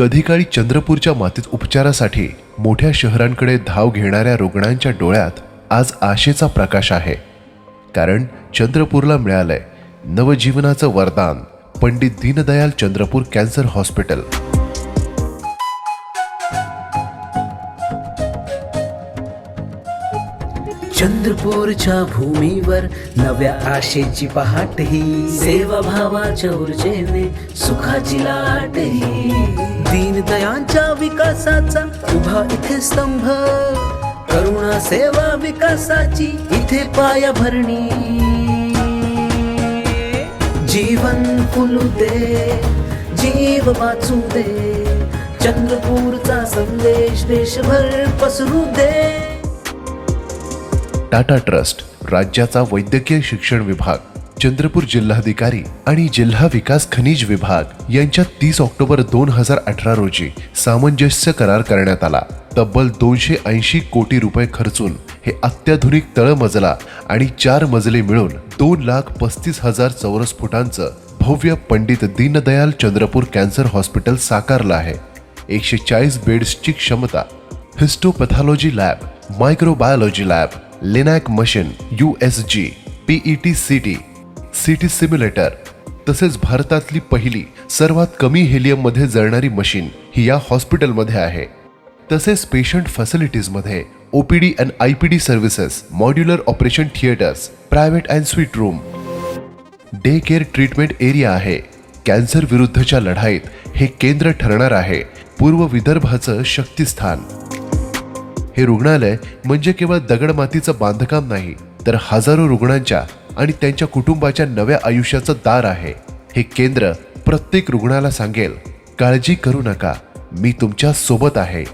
कधी काळी चंद्रपूरच्या मातीत उपचारासाठी मोठ्या शहरांकडे धाव घेणाऱ्या रुग्णांच्या डोळ्यात आज आशेचा प्रकाश आहे. कारण चंद्रपूरला मिळालंय नवजीवनाचं वरदान. Pandit Deendayal Chandrapur cancer hospital. चंद्रपूरच्या भूमीवर नव्या आशेची पहाट ही, सेवाभावाच्या ऊर्जेने सुखाची लाट ही. दीनदयांच्या विकासाचा उभा इथे स्तंभ, करुणा सेवा विकासाची इथे पायाभरणी. जीवन फुलू दे, जीव वाचू दे, चंद्रपूरचा संदेश देशभर पसरू दे. टाटा ट्रस्ट, राज्याचा वैद्यकीय शिक्षण विभाग, चंद्रपूर जिल्हाधिकारी आणि जिल्हा विकास खनिज विभाग यांच्यात 30 ऑक्टोबर 2018 रोजी सामंजस्य करार करण्यात आला. तब्बल 280 कोटी रुपये खर्चून हे अत्याधुनिक तळमजला आणि 4 मजले मिळून 2,35,000 चौरस फुटांचं भव्य पंडित दीनदयाल चंद्रपूर कॅन्सर हॉस्पिटल साकारलं आहे. 140 बेड्सची क्षमता, histopathology lab, microbiology lab, linac machine, USG, PET CT, CT simulator तसेच भारतातली पहिली सर्वात कमी हेलियम मध्ये जळणारी मशीन ही या हॉस्पिटलमध्ये आहे. तसेच पेशंट फॅसिलिटीजमध्ये OPD आणि IPD services, modular operation theatres, private and suite room, day care treatment area आहे. कॅन्सर विरुद्धच्या लढाईत हे केंद्र ठरणार आहे पूर्व विदर्भाचं शक्तिस्थान. हे रुग्णालय म्हणजे केवळ दगडमातीचं बांधकाम नाही, तर हजारो रुग्णांच्या आणि त्यांच्या कुटुंबाच्या नव्या आयुष्याचं दार आहे. हे केंद्र प्रत्येक रुग्णाला सांगेल, काळजी करू नका, मी तुमच्या सोबत आहे.